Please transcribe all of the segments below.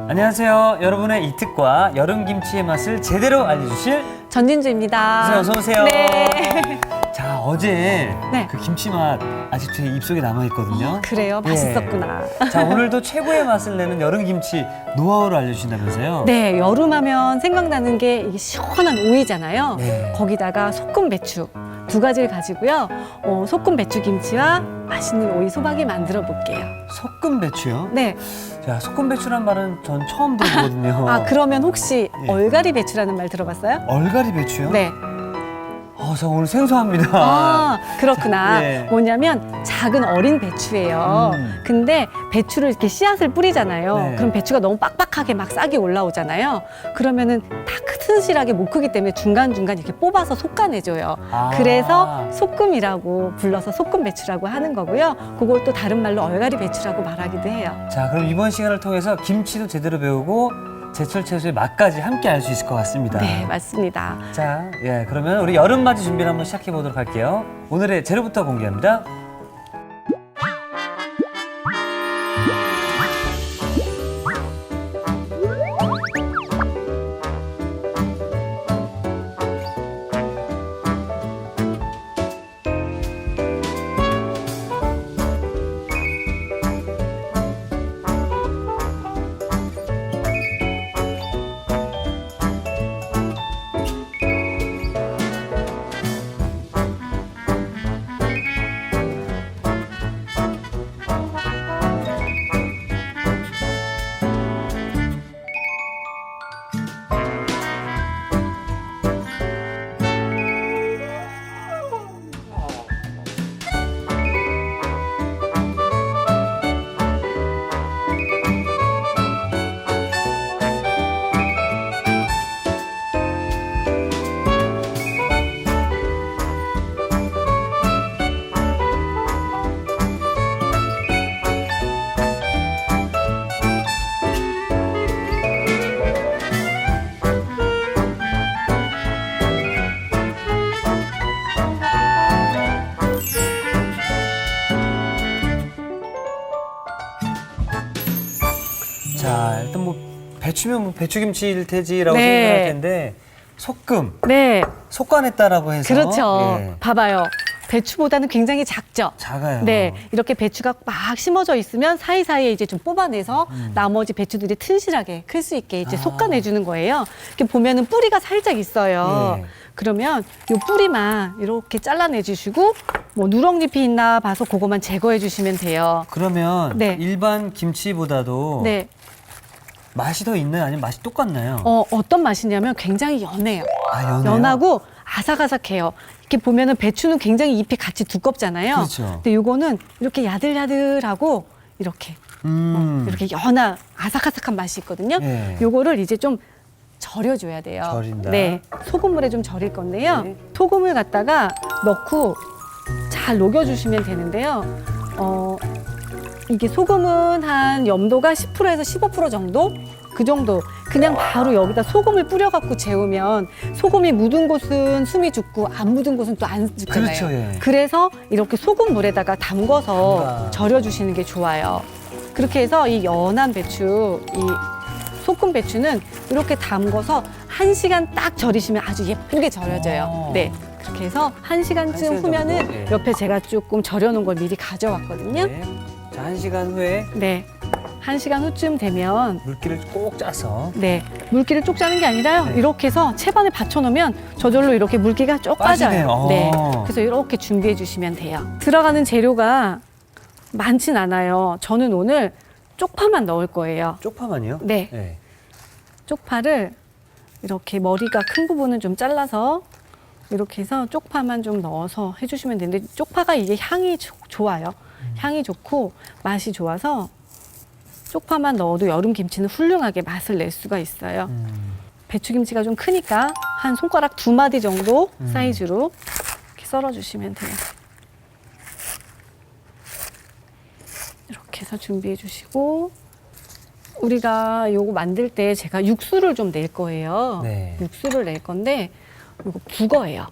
안녕하세요. 여러분의 이특과 여름 김치의 맛을 제대로 알려주실 전진주입니다. 어서 오세요. 네. 자, 어제 네. 그 김치 맛 아직 제 입속에 남아있거든요. 그래요? 맛있었구나. 자, 오늘도 최고의 맛을 내는 여름 김치 노하우를 알려주신다면서요? 네, 여름하면 생각나는 게 이게 시원한 오이잖아요. 네. 거기다가 소금 배추 두 가지를 가지고요. 소금 배추 김치와 맛있는 오이 소박이 만들어 볼게요. 소금 배추요? 네. 자, 소금 배추란 말은 전 처음 들어보거든요. 그러면 혹시 예. 얼갈이 배추라는 말 들어봤어요? 얼갈이 배추요? 네. 저 오늘 생소합니다. 그렇구나. 예. 뭐냐면 작은 어린 배추예요. 근데 배추를 이렇게 씨앗을 뿌리잖아요. 네. 그럼 배추가 너무 빡빡하게 막 싹이 올라오잖아요. 그러면은 다 튼실하게 못 크기 때문에 중간중간 이렇게 뽑아서 솎아내줘요. 그래서 소금이라고 불러서 소금 배추라고 하는 거고요. 그걸 또 다른 말로 얼갈이 배추라고 말하기도 해요. 자, 그럼 이번 시간을 통해서 김치도 제대로 배우고 제철 채소의 맛까지 함께 알 수 있을 것 같습니다. 네, 맞습니다. 자, 그러면 우리 여름맞이 준비를 한번 시작해 보도록 할게요. 오늘의 재료부터 공개합니다. 자, 일단 뭐 배추면 뭐 배추김치일 테지라고 네. 생각할 텐데 소금, 네, 솎아냈다라고 해서 그렇죠. 예, 봐봐요. 배추보다는 굉장히 작죠? 작아요. 네, 이렇게 배추가 막 심어져 있으면 사이사이에 이제 좀 뽑아내서 나머지 배추들이 튼실하게 클 수 있게 이제 솎아내주는 거예요. 이렇게 보면은 뿌리가 살짝 있어요. 예. 그러면 이 뿌리만 이렇게 잘라내 주시고 뭐 누렁잎이 있나 봐서 그거만 제거해 주시면 돼요. 그러면 네. 일반 김치보다도 네, 맛이 더 있나요? 아니면 맛이 똑같나요? 어떤 맛이냐면 굉장히 연해요. 연해요? 연하고 아삭아삭해요. 이렇게 보면은 배추는 굉장히 잎이 같이 두껍잖아요. 그렇죠. 근데 요거는 이렇게 야들야들하고 이렇게 이렇게 연한 아삭아삭한 맛이 있거든요. 예. 요거를 이제 좀 절여줘야 돼요. 절인다. 네, 소금물에 좀 절일 건데요. 네. 소금을 갖다가 넣고 잘 녹여주시면 되는데요. 이게 소금은 한 염도가 10%에서 15% 정도? 그 정도. 그냥 바로 여기다 소금을 뿌려갖고 재우면 소금이 묻은 곳은 숨이 죽고 안 묻은 곳은 또 안 죽잖아요. 그렇죠, 예. 그래서 이렇게 소금물에다가 담궈서 담가. 절여주시는 게 좋아요. 그렇게 해서 이 연한 배추, 이 소금 배추는 이렇게 담궈서 1시간 딱 절이시면 아주 예쁘게 절여져요. 네. 그렇게 해서 1시간쯤 1시간 후면은 정도? 예. 옆에 제가 조금 절여놓은 걸 미리 가져왔거든요. 네. 자, 1시간 후에 네. 1시간 후쯤 되면 물기를 꼭 짜서 네, 물기를 쪽 짜는 게 아니라요. 네. 이렇게 해서 채반에 받쳐놓으면 저절로 이렇게 물기가 쪽 빠지네요. 빠져요. 네, 그래서 이렇게 준비해 주시면 돼요. 들어가는 재료가 많진 않아요. 저는 오늘 쪽파만 넣을 거예요. 쪽파만요? 네. 네. 쪽파를 이렇게 머리가 큰 부분은 좀 잘라서 이렇게 해서 쪽파만 좀 넣어서 해주시면 되는데 쪽파가 이게 향이 좋아요. 향이 좋고 맛이 좋아서 쪽파만 넣어도 여름 김치는 훌륭하게 맛을 낼 수가 있어요. 배추김치가 좀 크니까 한 손가락 2마디 정도 사이즈로 이렇게 썰어주시면 돼요. 이렇게 해서 준비해 주시고 우리가 요거 만들 때 제가 육수를 좀 낼 거예요. 네. 육수를 낼 건데 요거 북어예요.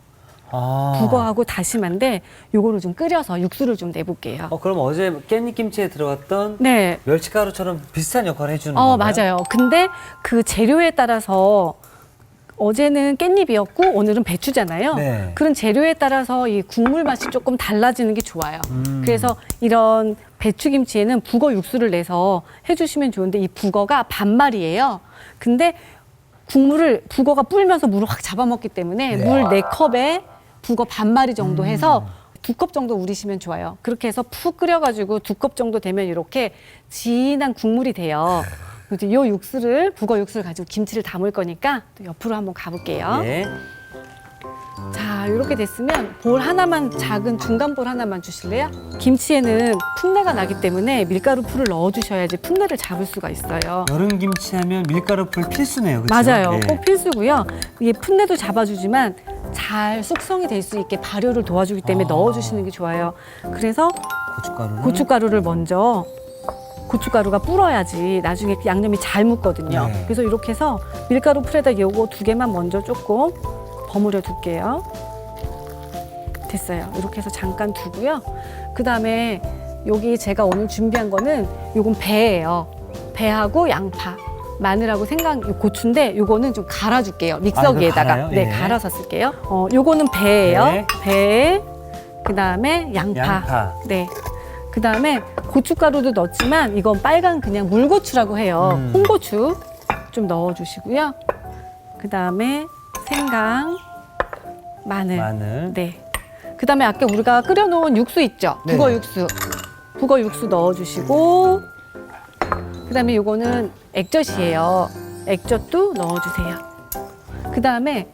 북어하고 다시마인데 요거를 좀 끓여서 육수를 좀 내볼게요. 그럼 어제 깻잎김치에 들어갔던 네. 멸치가루처럼 비슷한 역할을 해주는 건가요? 맞아요. 근데 그 재료에 따라서 어제는 깻잎이었고 오늘은 배추잖아요. 네. 그런 재료에 따라서 이 국물 맛이 조금 달라지는 게 좋아요. 그래서 이런 배추김치에는 북어 육수를 내서 해주시면 좋은데 이 북어가 반말이에요. 근데 국물을 북어가 불면서 물을 확 잡아먹기 때문에 물 4컵에 북어 반마리 정도 해서 2컵 정도 우리시면 좋아요. 그렇게 해서 푹 끓여가지고 2컵 정도 되면 이렇게 진한 국물이 돼요. 그래서 이 육수를 북어 육수를 가지고 김치를 담을 거니까 또 옆으로 한번 가볼게요. 예. 자, 이렇게 됐으면 볼 하나만, 작은 중간 볼 하나만 주실래요? 김치에는 풋내가 나기 때문에 밀가루 풀을 넣어주셔야지 풋내를 잡을 수가 있어요. 여름 김치하면 밀가루 풀 필수네요. 그렇죠? 맞아요. 예. 꼭 필수고요. 이게 풋내도 잡아주지만 잘 숙성이 될 수 있게 발효를 도와주기 때문에 넣어주시는 게 좋아요. 그래서 고춧가루를 먼저 고춧가루가 불어야지 나중에 양념이 잘 묻거든요. 네. 그래서 이렇게 해서 밀가루 풀에다 요거 2개만 먼저 조금 버무려 둘게요. 됐어요. 이렇게 해서 잠깐 두고요. 그다음에 여기 제가 오늘 준비한 거는 요건 배예요. 배하고 양파, 마늘하고 생강, 요 고추인데 요거는 좀 갈아줄게요. 믹서기에다가. 갈아요? 네, 예. 갈아서 쓸게요. 요거는 배예요. 네. 배. 그다음에 양파. 네. 그다음에 고춧가루도 넣었지만 이건 빨간 그냥 물고추라고 해요. 홍고추 좀 넣어주시고요. 그다음에 생강, 마늘. 네. 그다음에 아까 우리가 끓여놓은 육수 있죠? 네. 북어 육수. 북어 육수 넣어주시고 그다음에 요거는 액젓이에요. 액젓도 넣어주세요. 그다음에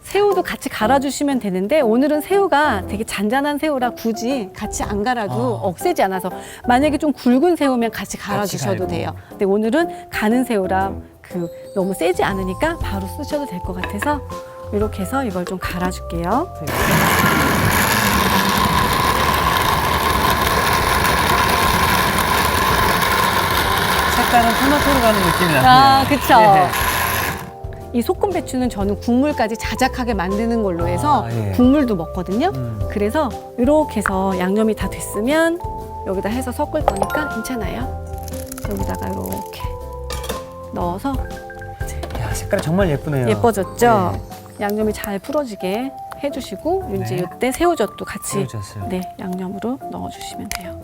새우도 같이 갈아주시면 되는데 오늘은 새우가 되게 잔잔한 새우라 굳이 같이 안 갈아도 억세지 않아서 만약에 좀 굵은 새우면 같이 갈아주셔도 갈고. 돼요. 근데 오늘은 가는 새우라 너무 세지 않으니까 바로 쓰셔도 될 것 같아서 이렇게 해서 이걸 좀 갈아줄게요. 색깔은 토마토로 가는 느낌이 나네요. 그쵸. 예. 이 소금 배추는 저는 국물까지 자작하게 만드는 걸로 해서 예. 국물도 먹거든요. 그래서 이렇게 해서 양념이 다 됐으면 여기다 해서 섞을 거니까 괜찮아요. 여기다가 이렇게 넣어서 야, 색깔이 정말 예쁘네요. 예뻐졌죠? 네. 양념이 잘 풀어지게 해주시고 이제 네. 이때 새우젓도 같이 새우젓을. 네, 양념으로 넣어주시면 돼요.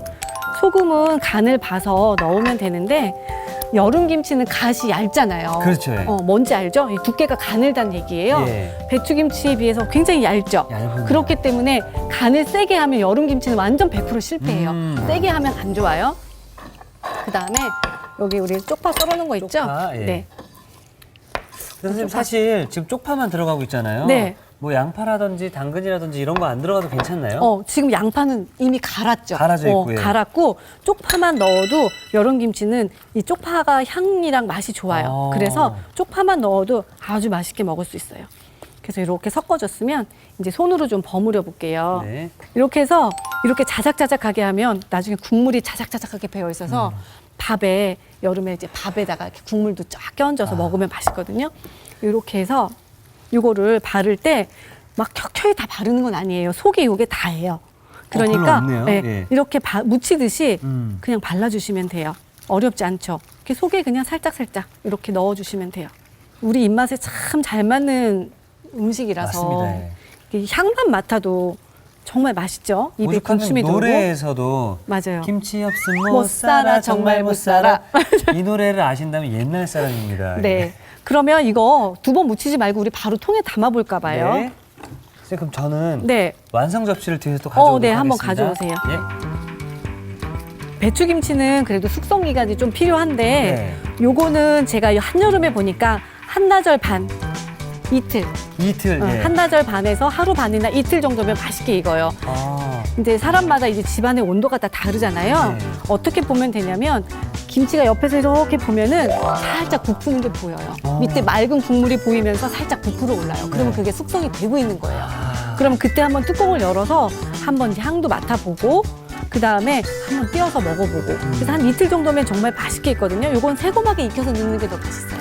소금은 간을 봐서 넣으면 되는데 여름 김치는 갓이 얇잖아요. 그렇죠. 예. 뭔지 알죠? 이 두께가 가늘다는 얘기예요. 예. 배추김치에 비해서 굉장히 얇죠. 얇은. 그렇기 때문에 간을 세게 하면 여름 김치는 완전 100% 실패해요. 세게 하면 안 좋아요. 그다음에 여기 우리 쪽파 썰어놓은 거 있죠? 쪽파, 예. 네. 선생님 사실 지금 쪽파만 들어가고 있잖아요. 네. 뭐 양파라든지 당근이라든지 이런 거 안 들어가도 괜찮나요? 지금 양파는 이미 갈았죠. 갈아져 있고, 예. 갈았고 쪽파만 넣어도 여름 김치는 이 쪽파가 향이랑 맛이 좋아요. 그래서 쪽파만 넣어도 아주 맛있게 먹을 수 있어요. 그래서 이렇게 섞어줬으면 이제 손으로 좀 버무려 볼게요. 네. 이렇게 해서 이렇게 자작자작하게 하면 나중에 국물이 자작자작하게 배어 있어서 밥에 여름에 이제 밥에다가 이렇게 국물도 쫙 껴얹어서 먹으면 맛있거든요. 이렇게 해서 이거를 바를 때 막 켜켜이 다 바르는 건 아니에요. 속에 이게 다예요. 별로 그러니까 없네요. 예. 이렇게 묻히듯이 그냥 발라주시면 돼요. 어렵지 않죠. 이렇게 속에 그냥 살짝살짝 이렇게 넣어주시면 돼요. 우리 입맛에 참 잘 맞는 음식이라서 맞습니다. 예. 이게 향만 맡아도 정말 맛있죠. 입에 오죽하면 군침이 돌고. 노래에서도 맞아요. 김치 없음 못 못 살아, 살아 정말 정말 못 못 살아. 살아. 이 노래를 아신다면 옛날 사람입니다. 네. 그러면 이거 2번 묻히지 말고 우리 바로 통에 담아볼까 봐요. 네. 선생님, 그럼 저는 네. 완성 접시를 뒤에서 또 가져오도록 네, 한번 하겠습니다. 가져오세요. 예. 배추김치는 그래도 숙성 기간이 좀 필요한데 네. 요거는 제가 한여름에 보니까 한나절 반, 이틀. 이틀. 예. 한나절 반에서 하루 반이나 이틀 정도면 맛있게 익어요. 아, 이제 사람마다 이제 집안의 온도가 다 다르잖아요. 네. 어떻게 보면 되냐면 김치가 옆에서 이렇게 보면은 살짝 부푸는 게 보여요. 밑에 맑은 국물이 보이면서 살짝 부풀어 올라요. 그러면 네. 그게 숙성이 되고 있는 거예요. 그럼 그때 한번 뚜껑을 열어서 한번 이제 향도 맡아보고 그 다음에 한번 띄어서 먹어보고 그래서 한 이틀 정도면 정말 맛있게 익거든요. 요건 새고막에 익혀서 넣는 게 더 맛있어요.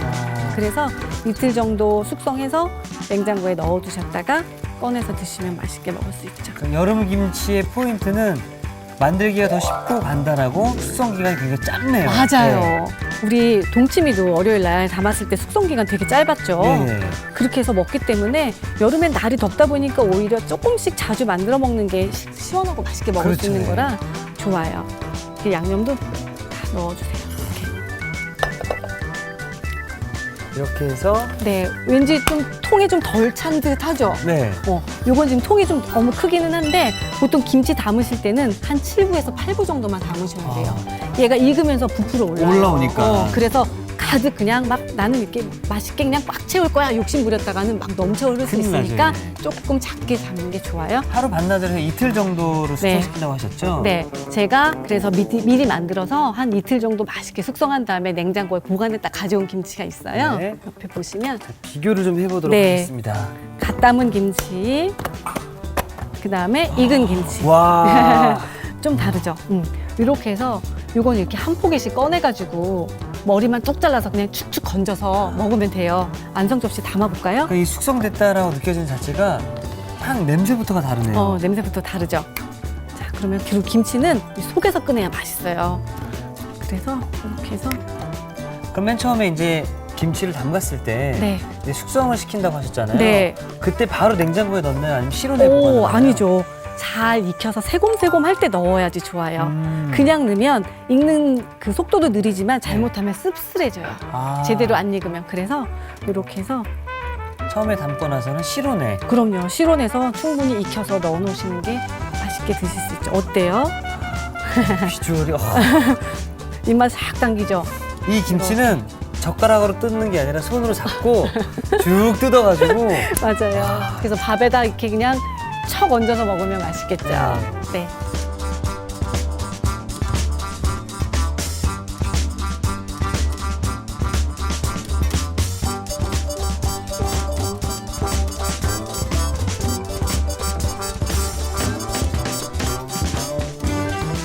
그래서 이틀 정도 숙성해서 냉장고에 넣어두셨다가 꺼내서 드시면 맛있게 먹을 수 있죠. 그러니까 여름 김치의 포인트는 만들기가 더 쉽고 간단하고 숙성 기간이 굉장히 짧네요. 맞아요. 네. 우리 동치미도 월요일 날 담았을 때 숙성 기간 되게 짧았죠. 네. 그렇게 해서 먹기 때문에 여름엔 날이 덥다 보니까 오히려 조금씩 자주 만들어 먹는 게 시원하고 맛있게 먹을 그렇죠. 수 있는 거라 좋아요. 그 양념도 다 넣어주세요. 이렇게 해서 네, 왠지 좀 통이 좀 덜 찬 듯 하죠? 네. 요건 지금 통이 좀 너무 크기는 한데 보통 김치 담으실 때는 한 7부에서 8부 정도만 담으시면 돼요. 얘가 익으면서 부풀어 올라오니까. 그래서 가득 그냥 막 나는 이렇게 맛있게 그냥 꽉 채울 거야 욕심 부렸다가는 막 넘쳐 흐를 수 큰일 있으니까 나죠, 조금 작게 담는 게 좋아요. 하루 반나절에서 이틀 정도로 숙성시킨다고 하셨죠? 네, 제가 그래서 미리 만들어서 한 이틀 정도 맛있게 숙성한 다음에 냉장고에 보관했다 가져온 김치가 있어요. 네. 옆에 보시면 비교를 좀 해보도록 네. 하겠습니다. 갓 담은 김치, 그 다음에 익은 김치. 와. 좀 다르죠. 이렇게 해서 이건 이렇게 한 포기씩 꺼내가지고 머리만 뚝 잘라서 그냥 축축 건져서 먹으면 돼요. 완성 접시 담아볼까요? 그러니까 이 숙성됐다라고 느껴지는 자체가 향 냄새부터가 다르네요. 냄새부터 다르죠. 자, 그러면 그리고 김치는 이 속에서 꺼내야 맛있어요. 그래서 이렇게 해서 그럼 맨 처음에 이제 김치를 담갔을 때 네. 이제 숙성을 시킨다고 하셨잖아요. 네. 그때 바로 냉장고에 넣나요? 아니면 실온에 오, 보관하나요? 아니죠. 잘 익혀서 새콤새콤 할 때 넣어야지 좋아요. 그냥 넣으면 익는 그 속도도 느리지만 잘못하면 씁쓸해져요. 아. 제대로 안 익으면. 그래서 이렇게 해서 처음에 담고 나서는 실온에. 그럼요. 실온에서 충분히 익혀서 넣어 놓으시는 게 맛있게 드실 수 있죠. 어때요? 비주얼이. 입맛 싹 당기죠? 이 김치는 젓가락으로 뜯는 게 아니라 손으로 잡고 쭉 뜯어가지고. 맞아요. 그래서 밥에다 이렇게 그냥 척 얹어서 먹으면 맛있겠죠. 네.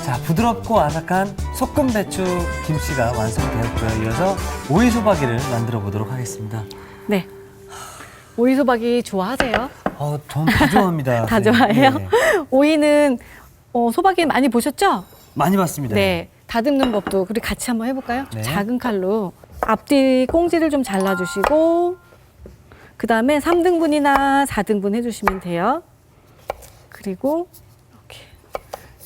자, 부드럽고 아삭한 소금 배추 김치가 완성되었고요. 이어서 오이 소박이를 만들어 보도록 하겠습니다. 네. 오이소박이 좋아하세요? 전 다 좋아합니다. 다 네. 좋아해요? 네. 오이는 소박이 많이 보셨죠? 많이 봤습니다. 네. 다듬는 법도 우리 같이 한번 해볼까요? 네. 작은 칼로 앞뒤 꽁지를 좀 잘라주시고 그 다음에 3등분이나 4등분 해주시면 돼요. 그리고 이렇게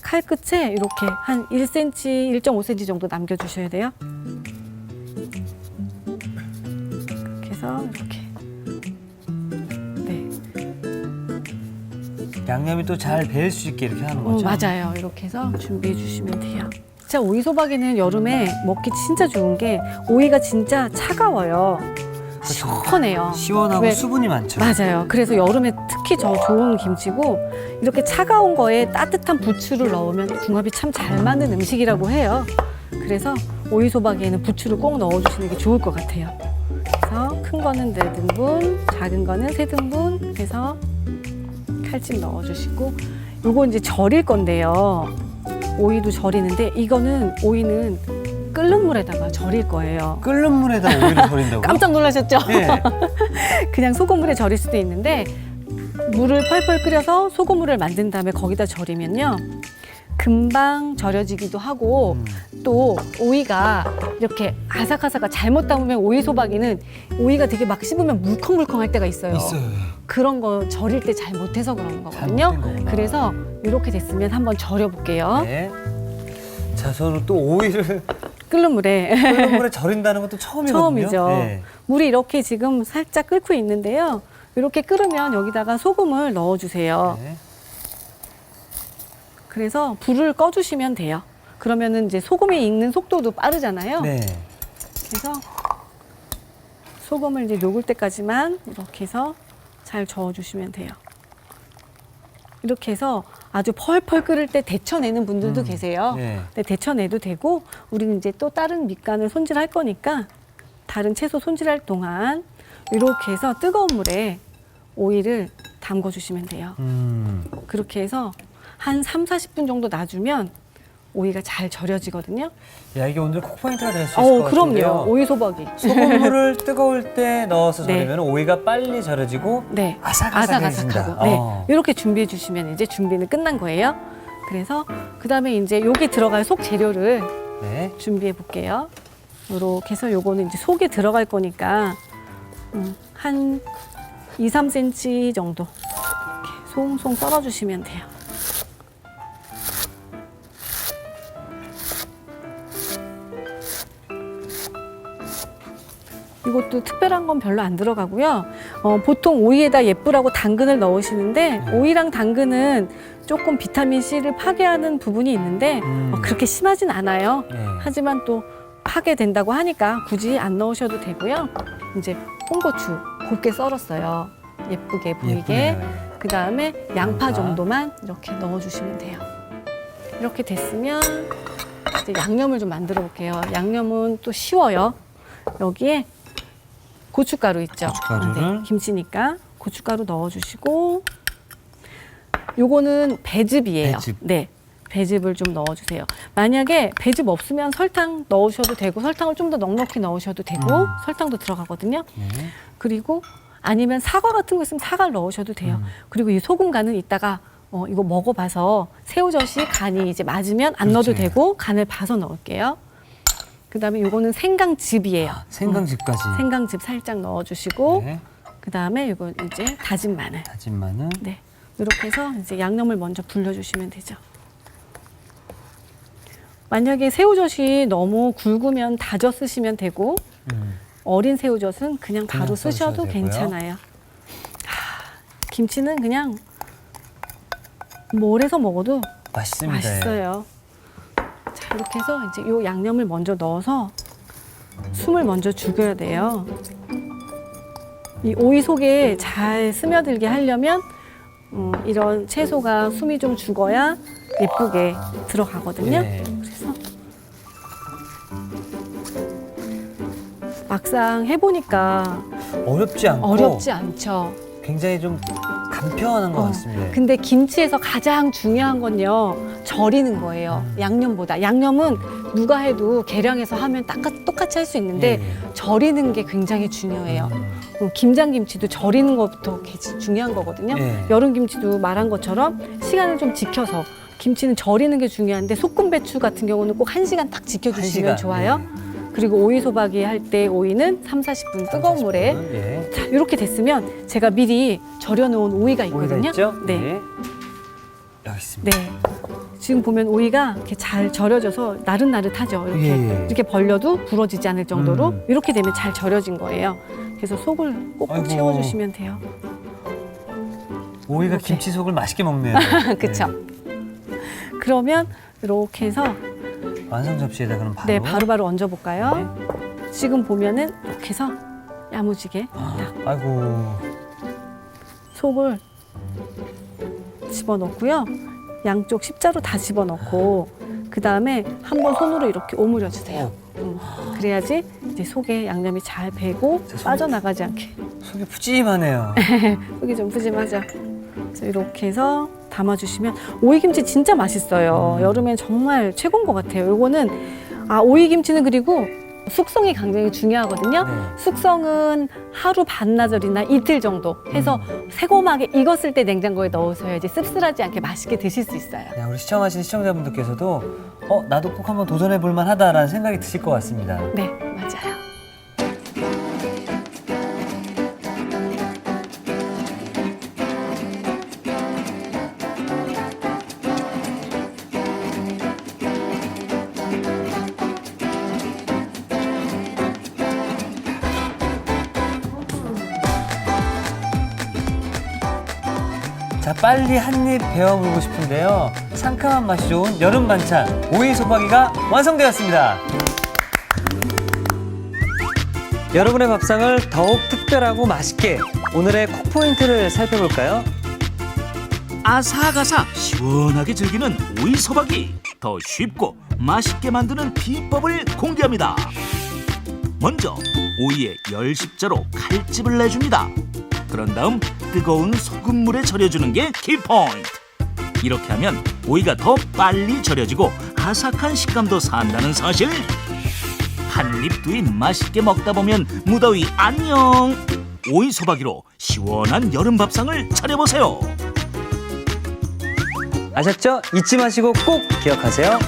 칼 끝에 이렇게 한 1cm, 1.5cm 정도 남겨주셔야 돼요. 이렇게 해서 이렇게. 네. 양념이 또 잘 배일 수 있게 이렇게 하는 거죠? 맞아요. 이렇게 해서 준비해 주시면 돼요. 진짜 오이 소박이는 여름에 먹기 진짜 좋은 게 오이가 진짜 차가워요. 시원해요. 시원하고 왜? 수분이 많죠? 맞아요. 그래서 여름에 특히 저 좋은 김치고 이렇게 차가운 거에 따뜻한 부추를 넣으면 궁합이 참 잘 맞는 음식이라고 해요. 그래서 오이 소박이에는 부추를 꼭 넣어주시는 게 좋을 것 같아요. 그래서 큰 거는 4등분, 작은 거는 3등분 해서 칼집 넣어주시고 요거 이제 절일 건데요. 오이도 절이는데 이거는 오이는 끓는 물에다가 절일 거예요. 끓는 물에다 오이를 절인다고요? 깜짝 놀라셨죠? 네. 그냥 소금물에 절일 수도 있는데 물을 펄펄 끓여서 소금물을 만든 다음에 거기다 절이면요. 금방 절여지기도 하고 또 오이가 이렇게 아삭아삭한 잘못 담으면 오이 소박이는 오이가 되게 막 씹으면 물컹물컹할 때가 있어요. 있어요. 그런 거 절일 때 잘 못해서 그런 거거든요. 잘못된 거구나. 그래서 이렇게 됐으면 한번 절여볼게요. 네. 자, 저는 또 오이를 끓는 물에. 끓는 물에 절인다는 것도 처음이거든요. 처음이죠. 네. 물이 이렇게 지금 살짝 끓고 있는데요. 이렇게 끓으면 여기다가 소금을 넣어주세요. 네. 그래서 불을 꺼주시면 돼요. 그러면은 이제 소금이 익는 속도도 빠르잖아요. 네. 그래서 소금을 이제 녹을 때까지만 이렇게 해서 잘 저어주시면 돼요. 이렇게 해서 아주 펄펄 끓을 때 데쳐내는 분들도 계세요. 네. 네, 데쳐내도 되고 우리는 이제 또 다른 밑간을 손질할 거니까 다른 채소 손질할 동안 이렇게 해서 뜨거운 물에 오이를 담궈 주시면 돼요. 그렇게 해서 한 3, 40분 정도 놔주면 오이가 잘 절여지거든요. 야, 이게 오늘 콕포인트가 될 수 있을 것 그럼요. 같은데요. 오이 소박이. 소금물을 뜨거울 때 넣어서 네. 절이면 오이가 빨리 절여지고 네. 아삭아삭해진다. 아삭아삭하고. 네. 이렇게 준비해 주시면 이제 준비는 끝난 거예요. 그래서 그다음에 이제 여기 들어갈 속 재료를 네. 준비해 볼게요. 이렇게 해서 요거는 이제 속에 들어갈 거니까 한 2, 3cm 정도 이렇게 송송 썰어 주시면 돼요. 이것도 특별한 건 별로 안 들어가고요. 보통 오이에다 예쁘라고 당근을 넣으시는데 오이랑 당근은 조금 비타민 C를 파괴하는 부분이 있는데 그렇게 심하진 않아요. 네. 하지만 또 하게 된다고 하니까 굳이 안 넣으셔도 되고요. 이제 홍고추 곱게 썰었어요. 예쁘게 보이게. 예쁘네요. 그 다음에 양파 양파. 정도만 이렇게 넣어주시면 돼요. 이렇게 됐으면 이제 양념을 좀 만들어 볼게요. 양념은 또 쉬워요. 여기에 고춧가루 있죠. 고춧가루를. 네, 김치니까 고춧가루 넣어주시고 요거는 배즙이에요. 배즙. 네, 배즙을 좀 넣어주세요. 만약에 배즙 없으면 설탕 넣으셔도 되고 설탕을 좀 더 넉넉히 넣으셔도 되고 설탕도 들어가거든요. 네. 그리고 아니면 사과 같은 거 있으면 사과를 넣으셔도 돼요. 그리고 이 소금 간은 이따가 이거 먹어봐서 새우젓이 간이 이제 맞으면 안 넣어도 그렇죠. 되고 간을 봐서 넣을게요. 그다음에 요거는 생강즙이에요. 생강즙까지. 생강즙 살짝 넣어주시고 네. 그다음에 이거 이제 다진 마늘. 다진 마늘. 네, 이렇게 해서 이제 양념을 먼저 불려주시면 되죠. 만약에 새우젓이 너무 굵으면 다져 쓰시면 되고 어린 새우젓은 그냥 바로 그냥 쓰셔도 써주셔도 되고요. 괜찮아요. 김치는 그냥 뭘 해서 먹어도 맛있습니다. 맛있어요. 자, 이렇게 해서 이제 요 양념을 먼저 넣어서 숨을 먼저 죽여야 돼요. 이 오이 속에 잘 스며들게 하려면 이런 채소가 숨이 좀 죽어야 예쁘게 들어가거든요. 네. 그래서 막상 해보니까 어렵지 않고 어렵지 않죠. 굉장히 좀 간편한 것 같습니다. 근데 김치에서 가장 중요한 건요, 절이는 거예요. 양념보다. 양념은 누가 해도 계량해서 하면 똑같이 할 수 있는데 예. 절이는 게 굉장히 중요해요. 김장김치도 절이는 것부터 중요한 거거든요. 예. 여름 김치도 말한 것처럼 시간을 좀 지켜서 김치는 절이는 게 중요한데 소금 배추 같은 경우는 꼭 1시간 딱 지켜주시면 1시간, 좋아요. 네. 그리고 오이 소박이 할 때 오이는 3, 40분 뜨거운 물에 예. 자, 이렇게 됐으면 제가 미리 절여놓은 오이가 있거든요. 오이가 있죠? 네. 여기 있습니다. 네. 지금 보면 오이가 이렇게 잘 절여져서 나릇나릇하죠. 이렇게 예. 이렇게 벌려도 부러지지 않을 정도로 이렇게 되면 잘 절여진 거예요. 그래서 속을 꼭꼭 아이고. 채워주시면 돼요. 오이가 이렇게. 김치 속을 맛있게 먹네요. 그쵸? 그러면 이렇게 해서 네. 완성 접시에다 그럼 바로. 네, 바로바로 얹어볼까요? 지금 보면은 이렇게 해서 야무지게 딱 아이고. 속을 집어넣고요. 양쪽 십자로 다 집어넣고 그 다음에 한번 손으로 이렇게 오므려 주세요. 그래야지 이제 속에 양념이 잘 배고 빠져나가지 않게. 속이 푸짐하네요. 속이 좀 푸짐하죠. 그래서 이렇게 해서 담아주시면 오이김치 진짜 맛있어요. 여름엔 정말 최고인 것 같아요. 요거는 오이김치는 그리고 숙성이 굉장히 중요하거든요. 네. 숙성은 하루 반나절이나 이틀 정도 해서 새콤하게 익었을 때 냉장고에 넣으셔야지 씁쓸하지 않게 맛있게 드실 수 있어요. 야, 우리 시청하시는 시청자분들께서도 나도 꼭 한번 도전해 볼 만하다라는 생각이 드실 것 같습니다. 네, 맞아요. 자, 빨리 한 입 베어물고 싶은데요. 상큼한 맛이 좋은 여름 반찬 오이 소박이가 완성되었습니다. 여러분의 밥상을 더욱 특별하고 맛있게 오늘의 콕포인트를 살펴볼까요? 아삭아삭 시원하게 즐기는 오이 소박이 더 쉽고 맛있게 만드는 비법을 공개합니다. 먼저 오이에 열십자로 칼집을 내줍니다. 그런 다음 뜨거운 소금물에 절여주는 게 키포인트. 이렇게 하면 오이가 더 빨리 절여지고 바삭한 식감도 산다는 사실. 한 입 두 입 맛있게 먹다 보면 무더위 안녕. 오이 소박이로 시원한 여름 밥상을 차려보세요. 아셨죠? 잊지 마시고 꼭 기억하세요.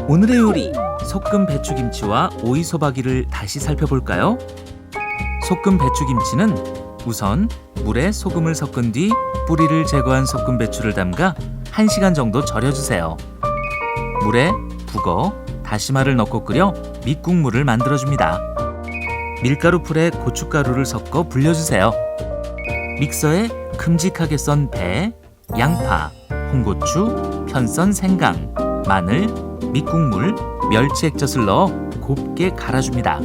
오늘의 요리, 소금 배추김치와 오이 소박이를 다시 살펴볼까요? 소금 배추김치는 우선 물에 소금을 섞은 뒤 뿌리를 제거한 소금 배추를 담가 1시간 정도 절여주세요. 물에 북어, 다시마를 넣고 끓여 밑국물을 만들어줍니다. 밀가루 풀에 고춧가루를 섞어 불려주세요. 믹서에 큼직하게 썬 배, 양파, 홍고추, 편썬 생강, 마늘, 밑국물, 멸치 액젓을 넣어 곱게 갈아줍니다.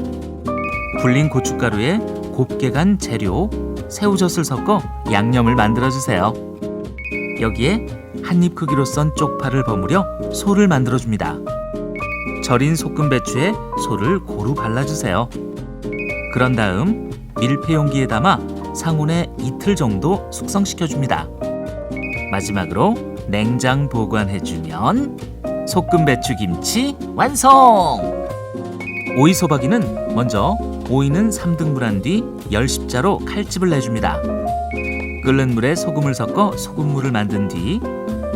불린 고춧가루에 곱게 간 재료, 새우젓을 섞어 양념을 만들어주세요. 여기에 한입 크기로 썬 쪽파를 버무려 소를 만들어줍니다. 절인 소금 배추에 소를 고루 발라주세요. 그런 다음 밀폐 용기에 담아 상온에 이틀 정도 숙성시켜줍니다. 마지막으로 냉장 보관해주면 소금 배추 김치 완성! 오이 소박이는 먼저 오이는 3등분 한 뒤 10십자로 칼집을 내줍니다. 끓는 물에 소금을 섞어 소금물을 만든 뒤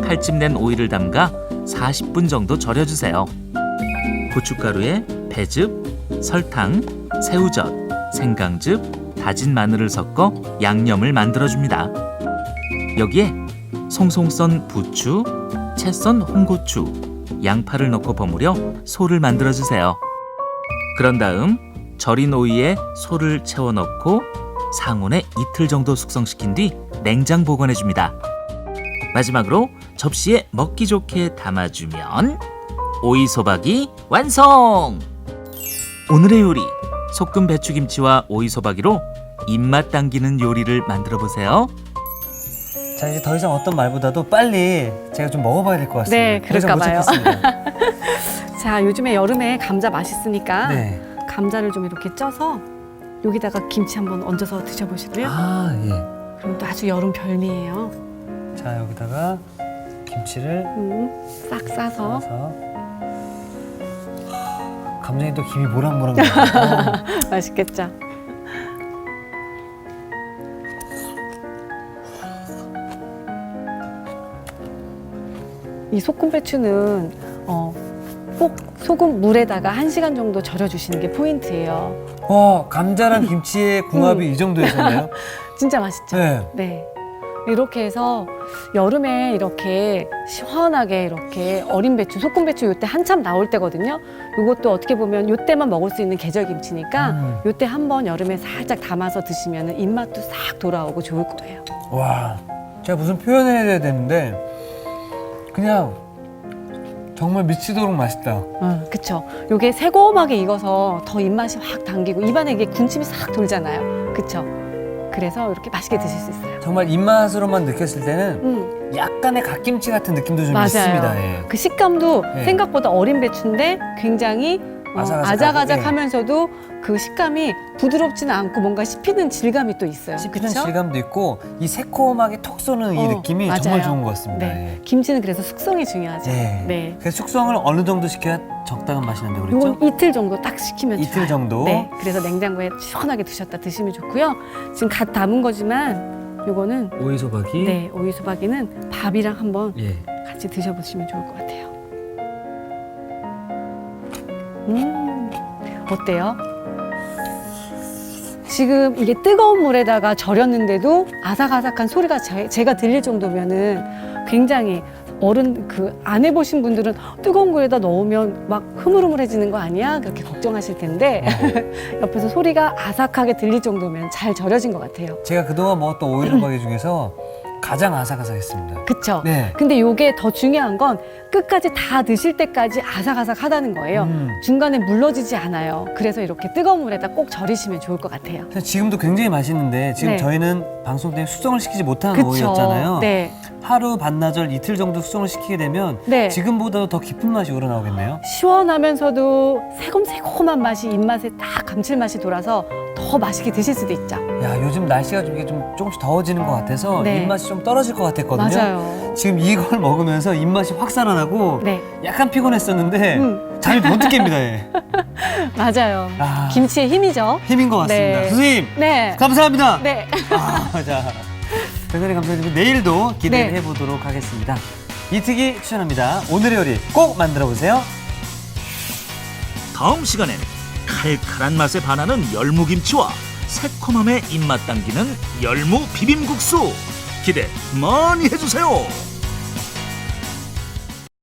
칼집 낸 오이를 담가 40분 정도 절여주세요. 고춧가루에 배즙, 설탕, 새우젓, 생강즙, 다진 마늘을 섞어 양념을 만들어줍니다. 여기에 송송 썬 부추, 채 썬 홍고추, 양파를 넣고 버무려 소를 만들어주세요. 그런 다음 절인 오이에 소를 채워 넣고 상온에 이틀 정도 숙성시킨 뒤 냉장 보관해줍니다. 마지막으로 접시에 먹기 좋게 담아주면 오이 소박이 완성! 오늘의 요리, 소금 배추김치와 오이 소박이로 입맛 당기는 요리를 만들어보세요. 자, 이제 더 이상 어떤 말보다도 빨리 제가 좀 먹어봐야 될 것 같습니다. 네, 더 이상 못 그럴까 봐요. 참겠습니다. 자, 요즘에 여름에 감자 맛있으니까 네. 감자를 좀 이렇게 쪄서 여기다가 김치 한번 얹어서 드셔보실래요? 아, 예. 그럼 또 아주 여름 별미예요. 자, 여기다가 김치를 싹 싸서. 넣어서 감정이 또 김이 모락모락 나요. 맛있겠죠? 이 소금 배추는 꼭 소금 물에다가 1시간 정도 절여주시는 게 포인트예요. 감자랑 김치의 궁합이 이 정도였었나요? 진짜 맛있죠? 네. 네. 이렇게 해서 여름에 이렇게 시원하게 이렇게 어린 배추, 소금 배추 이때 한참 나올 때거든요. 이것도 어떻게 보면 이때만 먹을 수 있는 계절 김치니까 이때 한번 여름에 살짝 담아서 드시면 입맛도 싹 돌아오고 좋을 거예요. 와, 제가 무슨 표현을 해야 되는데 그냥 정말 미치도록 맛있다. 그쵸. 요게 새고막에 익어서 더 입맛이 확 당기고 입안에 이게 군침이 싹 돌잖아요. 그쵸. 그래서 이렇게 맛있게 드실 수 있어요. 정말 입맛으로만 느꼈을 때는 약간의 갓김치 같은 느낌도 좀 맞아요. 있습니다. 예. 그 식감도 네. 생각보다 어린 배추인데 굉장히 아작아작하면서도 그 식감이 부드럽지는 않고 뭔가 씹히는 질감이 또 있어요. 씹히는 그쵸? 질감도 있고 이 새콤하게 톡 쏘는 이 느낌이 맞아요. 정말 좋은 것 같습니다. 네. 예. 김치는 그래서 숙성이 중요하죠. 네. 네. 그래서 숙성을 어느 정도 시켜야 적당한 맛이 난다고 그랬죠? 요건 이틀 정도 딱 식히면 이틀 좋아요. 정도? 네. 그래서 냉장고에 시원하게 두셨다 드시면 좋고요. 지금 갓 담은 거지만 요거는 오이 소박이. 네, 오이 수박이는 밥이랑 한번 예. 같이 드셔보시면 좋을 것 같아요. 어때요? 지금 이게 뜨거운 물에다가 절였는데도 아삭아삭한 소리가 제가 들릴 정도면은 굉장히 어른 안 해보신 분들은 뜨거운 물에다 넣으면 막 흐물흐물해지는 거 아니야? 그렇게 걱정하실 텐데 옆에서 소리가 아삭하게 들릴 정도면 잘 절여진 것 같아요. 제가 그동안 먹었던 오이 소박이 중에서 가장 아삭아삭했습니다. 그쵸? 네. 근데 요게 더 중요한 건 끝까지 다 드실 때까지 아삭아삭하다는 거예요. 중간에 물러지지 않아요. 그래서 이렇게 뜨거운 물에다 꼭 절이시면 좋을 것 같아요. 사실 지금도 굉장히 맛있는데 지금 네. 저희는 방송 때문에 숙성을 시키지 못하는 그쵸? 오이였잖아요. 네. 하루 반나절 이틀 정도 숙성을 시키게 되면 네. 지금보다도 더 깊은 맛이 우러나오겠네요. 시원하면서도 새콤새콤한 맛이 입맛에 딱 감칠맛이 돌아서 더 더 맛있게 드실 수도 있죠. 야, 요즘 날씨가 좀 이게 좀 조금씩 더워지는 것 같아서 네. 입맛이 좀 떨어질 것 같았거든요. 맞아요. 지금 이걸 먹으면서 입맛이 확 살아나고 네, 약간 피곤했었는데 잠이 번뜩 깹니다. 예. 맞아요. 아. 김치의 힘이죠. 힘인 것 같습니다. 네. 선생님 네. 감사합니다. 네. 자, 대단히 감사드리고 내일도 기대해 네. 보도록 하겠습니다. 이특이 추천합니다. 오늘의 요리 꼭 만들어 보세요. 다음 시간엔 칼칼한 맛에 반하는 열무김치와 새콤함에 입맛 당기는 열무 비빔국수 기대 많이 해주세요.